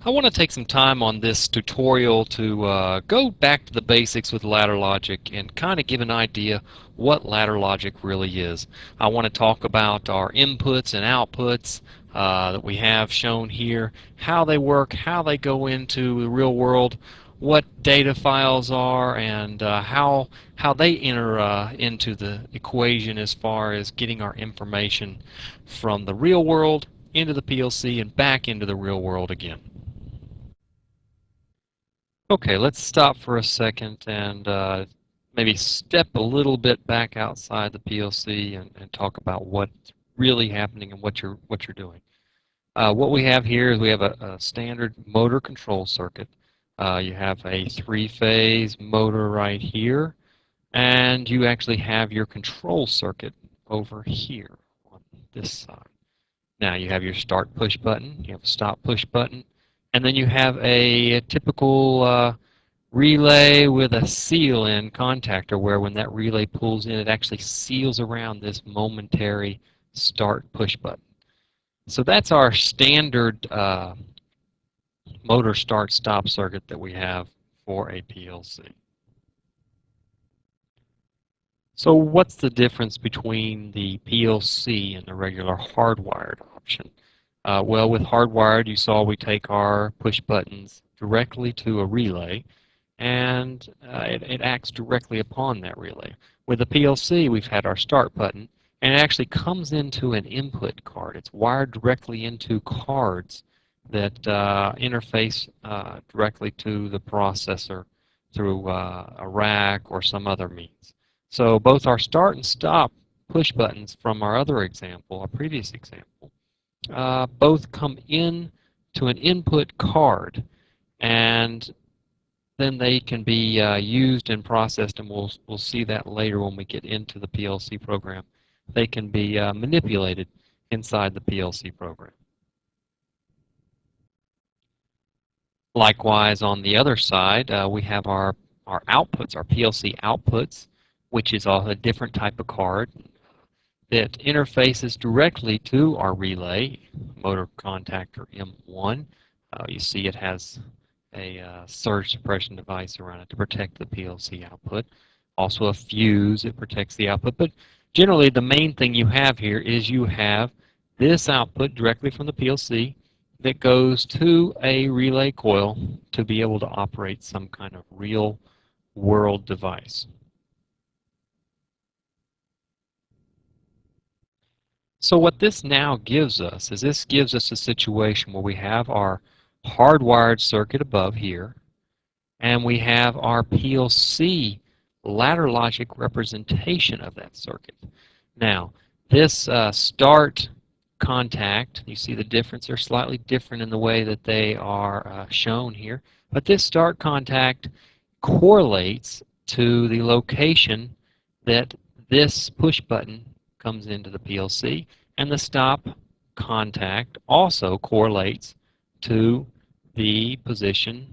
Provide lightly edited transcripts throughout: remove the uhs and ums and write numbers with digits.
I want to take some time on this tutorial to go back to the basics with ladder logic and kind of give an idea what ladder logic really is. I want to talk about our inputs and outputs that we have shown here, how they work, how they go into the real world, what data files are, and how they enter into the equation as far as getting our information from the real world into the PLC and back into the real world again. Okay, let's stop for a second and maybe step a little bit back outside the PLC and talk about what's really happening and what you're doing. What we have here is we have a standard motor control circuit. You have a three-phase motor right here, and you actually have your control circuit over here on this side. Now you have your start push button, you have a stop push button, and then you have a typical relay with a seal-in contactor where when that relay pulls in, it actually seals around this momentary start push button. So that's our standard motor start-stop circuit that we have for a PLC. So what's the difference between the PLC and the regular hardwired option? Well, with hardwired, you saw we take our push buttons directly to a relay, and it acts directly upon that relay. With the PLC, we've had our start button, and it actually comes into an input card. It's wired directly into cards that interface directly to the processor through a rack or some other means. So both our start and stop push buttons from our other example, our previous example, both come in to an input card, and then they can be used and processed, and we'll see that later when we get into the PLC program. They can be manipulated inside the PLC program. Likewise, on the other side, we have our outputs, our PLC outputs, which is a different type of card that interfaces directly to our relay, motor contactor M1. You see it has a surge suppression device around it to protect the PLC output. Also a fuse, it protects the output. But generally the main thing you have here is you have this output directly from the PLC that goes to a relay coil to be able to operate some kind of real world device. So what this now gives us is this gives us a situation where we have our hardwired circuit above here, and we have our PLC ladder logic representation of that circuit. Now, this start contact, you see the difference, they're slightly different in the way that they are shown here, but this start contact correlates to the location that this push button comes into the PLC, and the stop contact also correlates to the position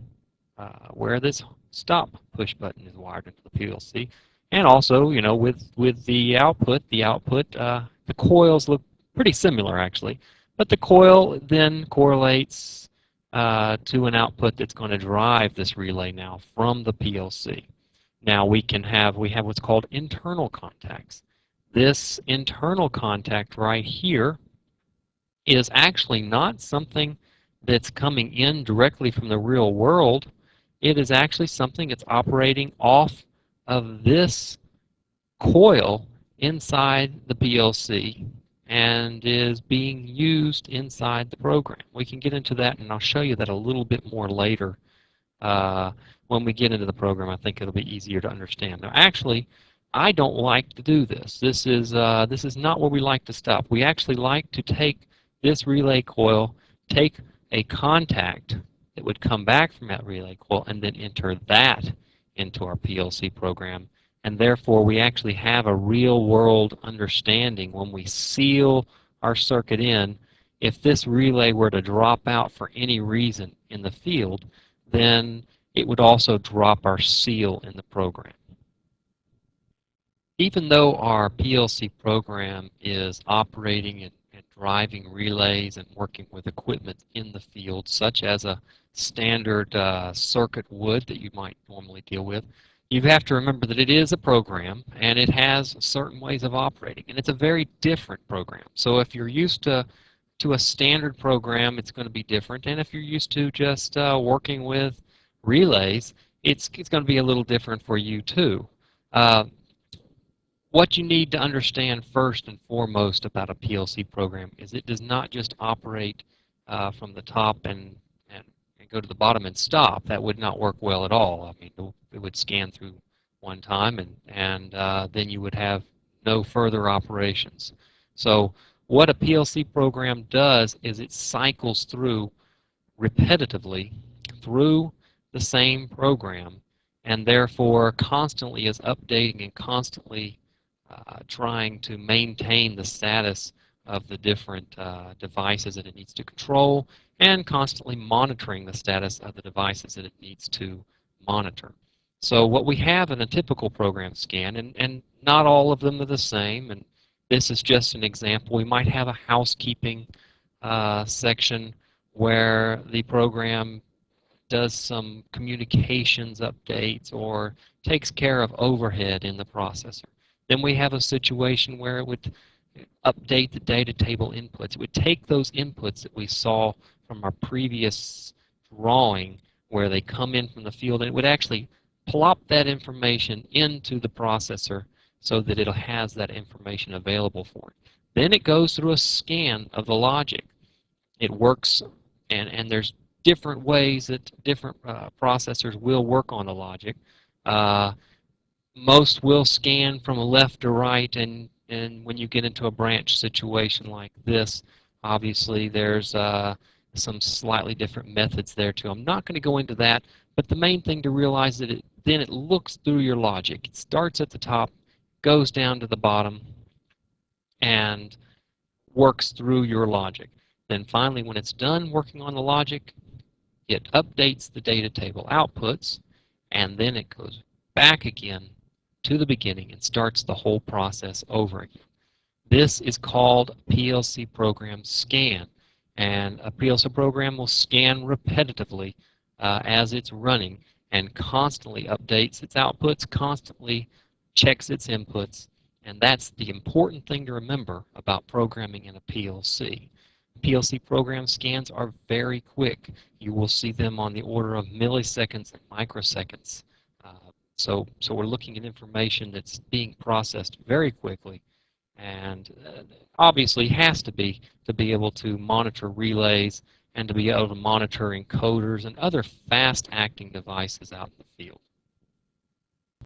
where this stop push button is wired into the PLC. And also, you know, with the output, the coils look pretty similar actually, but the coil then correlates to an output that's going to drive this relay now from the PLC. Now we have what's called internal contacts. This internal contact right here is actually not something that's coming in directly from the real world. It is actually something that's operating off of this coil inside the PLC and is being used inside the program. We can get into that, and I'll show you that a little bit more later. When we get into the program, I think it'll be easier to understand. Now, actually, I don't like to do this. This is not where we like to stop. We actually like to take this relay coil, take a contact that would come back from that relay coil, and then enter that into our PLC program. And therefore, we actually have a real-world understanding when we seal our circuit in. If this relay were to drop out for any reason in the field, then it would also drop our seal in the program. Even though our PLC program is operating and driving relays and working with equipment in the field, such as a standard circuit would that you might normally deal with. You have to remember that it is a program and it has certain ways of operating, and it's a very different program. So if you're used to a standard program, it's going to be different, and if you're used to just working with relays, it's going to be a little different for you too. What you need to understand first and foremost about a PLC program is it does not just operate from the top and go to the bottom and stop. That would not work well at all. I mean, it would scan through one time and then you would have no further operations. So what a PLC program does is it cycles through repetitively through the same program, and therefore constantly is updating and constantly trying to maintain the status of the different devices that it needs to control, and constantly monitoring the status of the devices that it needs to monitor. So what we have in a typical program scan, and not all of them are the same, and this is just an example. We might have a housekeeping section where the program does some communications updates or takes care of overhead in the processor. Then we have a situation where it would update the data table inputs. It would take those inputs that we saw from our previous drawing where they come in from the field, and it would actually plop that information into the processor so that it has that information available for it. Then it goes through a scan of the logic. It works, and there's different ways that different processors will work on the logic. Most will scan from left to right, and when you get into a branch situation like this, obviously there's some slightly different methods there too. I'm not going to go into that, but the main thing to realize is that then it looks through your logic. It starts at the top, goes down to the bottom, and works through your logic. Then finally, when it's done working on the logic, it updates the data table outputs, and then it goes back again to the beginning and starts the whole process over again. This is called PLC program scan, and a PLC program will scan repetitively as it's running and constantly updates its outputs, constantly checks its inputs, and that's the important thing to remember about programming in a PLC. PLC program scans are very quick. You will see them on the order of milliseconds and microseconds. So we're looking at information that's being processed very quickly, and obviously has to be able to monitor relays and to be able to monitor encoders and other fast-acting devices out in the field.